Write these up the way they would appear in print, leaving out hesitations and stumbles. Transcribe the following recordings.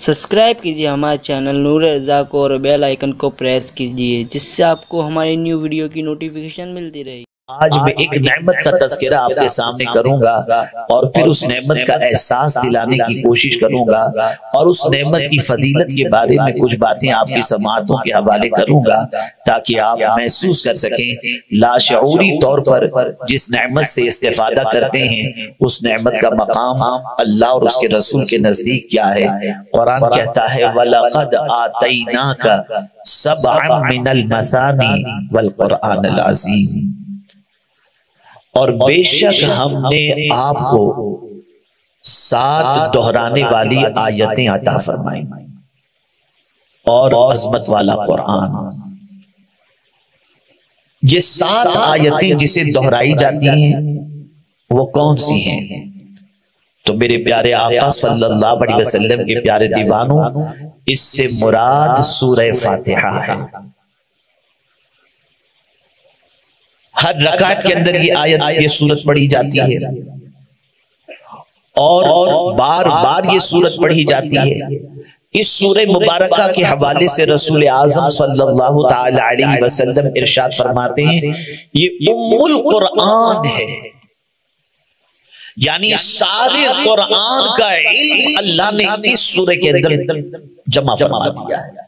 Subscribe کیجیے ہمارے channel نور رضا کو اور بیل آئیکن کو پریس کیجیے جس سے آپ کو ہماری نیو ویڈیو کی نوٹیفیکیشن ملتی رہے۔ آج میں ایک نعمت کا تذکرہ آپ کے سامنے کروں گا اور پھر اس نعمت کا احساس دلانے کی کوشش کروں گا اور اس نعمت کی فضیلت کے بارے میں کچھ باتیں آپ کی سماعتوں کے حوالے کروں گا تاکہ آپ محسوس کر سکیں لاشعوری طور پر جس نعمت سے استفادہ کرتے ہیں اس نعمت کا مقام اللہ اور اس کے رسول کے نزدیک کیا ہے۔ قرآن کہتا ہے وَلَقَدْ آتَيْنَاكَ سَبْعًا مِنَ الْمَثَانِي وَالْقُرْآنِ الْعَظِيمِ، اور بے شک ہم نے آپ کو 7 دہرانے والی آیتیں عطا فرمائیں اور عظمت والا قرآن۔ یہ 7 آیتیں جسے دہرائی جاتی ہیں وہ کون سی ہیں؟ تو میرے پیارے آقا صلی اللہ علیہ وسلم کے پیارے دیوانوں، اس سے مراد سورہ فاتحہ ہے۔ ہر رکعت کے اندر یہ آیت یہ سورت پڑھی جاتی ہے اور بار بار یہ سورت پڑھی جاتی ہے۔ اس سورہ مبارکہ کے حوالے سے رسول اعظم صلی اللہ تعالی علیہ وسلم ارشاد فرماتے ہیں یہ ام القرآن ہے، یعنی سارے قرآن کا علم اللہ نے اس سورہ کے اندر جمع فرما دیا ہے۔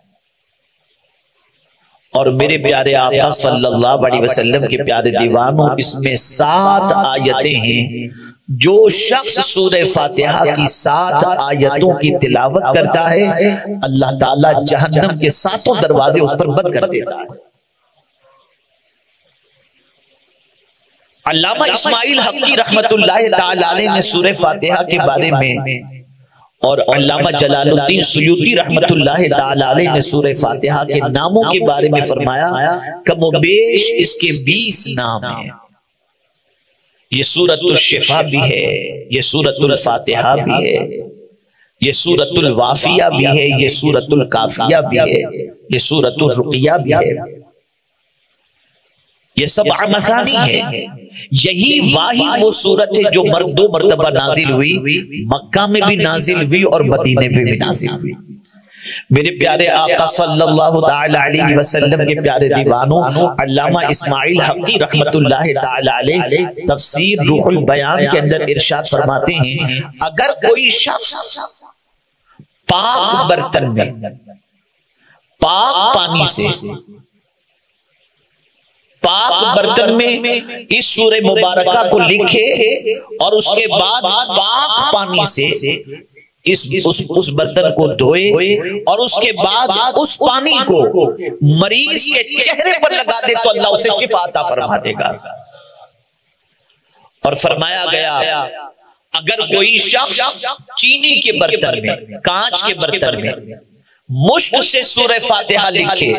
اور میرے پیارے آقا صلی اللہ علیہ وسلم کے پیارے دیوانوں، اس میں 7 آیتیں ہیں۔ جو شخص سورہ فاتحہ کی 7 آیتوں کی تلاوت کرتا ہے اللہ تعالیٰ جہنم کے 7 دروازے اس پر بند کر دیتا ہے۔ علامہ اسماعیل حقی رحمت اللہ تعالی علیہ نے سورہ فاتحہ کے بارے میں اور علامہ جلال الدین سیوطی رحمت اللہ تعالی علیہ نے سورہ فاتحہ کے ناموں کے بارے میں فرمایا کم و بیش اس کے 20 نام ہیں۔ یہ سورۃ الشفا بھی ہے، یہ سورۃ الفاتحہ بھی ہے، یہ سورۃ الوافیہ بھی ہے، یہ سورۃ الکافیہ بھی ہے، یہ سورۃ الرقیہ بھی ہے، یہ 7 مثانی ہے۔ یہی واحد وہ سورت ہے جو 2 مرتبہ نازل ہوئی، مکہ میں بھی نازل ہوئی اور مدینے میں بھی نازل ہوئی۔ میرے پیارے آقا صلی اللہ تعالی علیہ وسلم کے پیارے دیوانوں، علامہ اسماعیل حقی رحمت اللہ تعالی علیہ تفسیر روح البیان کے اندر ارشاد فرماتے ہیں اگر کوئی شخص پاک برتن میں پاک پانی سے پاک برتن میں اس سورہ مبارکہ کو لکھے اور اس کے بعد پاک پانی سے اس برتن کو دھوئے اور اس کے بعد اس پانی کو مریض کے چہرے پر لگا دے تو اللہ اسے شفا عطا فرما دے گا۔ اور فرمایا گیا اگر کوئی شخص چینی کے برتن میں کانچ کے برتن میں مشک سے سورہ فاتحہ لکھے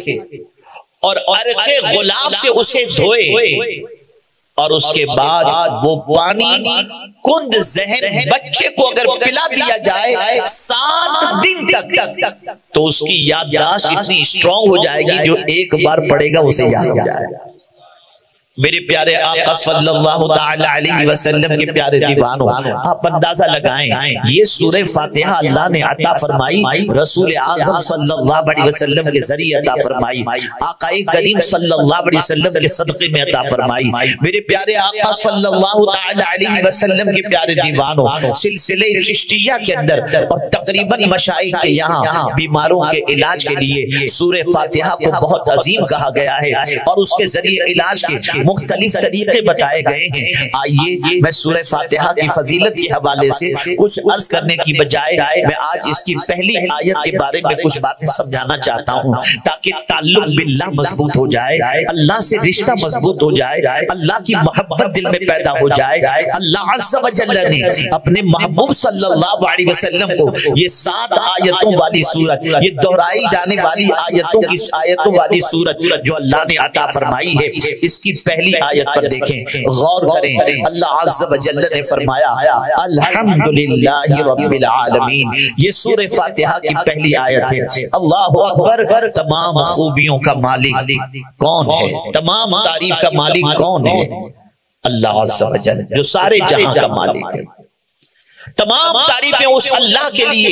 اور عرق غلاب سے اسے دھوئے اور اس کے بعد وہ پانی کند ذہن بچے کو اگر پلا دیا جائے 7 دن تک تو اس کی یادداشت اتنی اسٹرانگ ہو جائے گی جو ایک بار پڑھے گا اسے یاد ہو جائے گا۔ میرے پیارے آقا صلی اللہ تعالی علیہ وسلم کے پیارے دیوانوں، آپ اندازہ لگائیں یہ سورہ فاتحہ اللہ نے عطا فرمائی، رسول اعظم صلی اللہ علیہ وسلم کے ذریعے عطا فرمائی، آقا کریم صلی اللہ علیہ وسلم کے صدقے میں عطا فرمائی۔ میرے پیارے آقا صلی اللہ تعالی علیہ وسلم کے پیارے دیوانوں، سلسلے چشتیہ کے اندر اور تقریباً مشائخ کے یہاں بیماروں کے علاج کے لیے سورہ فاتحہ کو بہت عظیم کہا گیا ہے اور اس کے ذریعے علاج کے مختلف طریقے بتائے گئے ہیں۔ آئیے میں سورہ فاتحہ کی فضیلت کے حوالے سے کچھ عرض کرنے کی بجائے میں آج اس کی پہلی آیت کے بارے میں کچھ باتیں سمجھانا چاہتا ہوں تاکہ تعلق باللہ مضبوط ہو جائے، اللہ سے رشتہ مضبوط ہو جائے، اللہ کی محبت دل میں پیدا ہو جائے۔ اللہ عز و جل نے اپنے محبوب صلی اللہ علیہ وسلم کو یہ 7 آیتوں والی سورت، یہ دہرائی جانے والی آیتوں والی سورت جو اللہ نے عطا فرمائی ہے، اس کی پہلی آیت پر دیکھیں، غور کریں۔ اللہ عز و جل نے فرمایا الحمدللہ رب العالمین، یہ سورہ فاتحہ کی پہلی آیت ہے۔ اللہ اکبر، تمام خوبیوں کا مالک کون ہے؟ تمام تعریف کا مالک کون ہے؟ اللہ عز و جل جو سارے جہاں کا مالک ہے۔ تمام تعریفیں اس اللہ کے لیے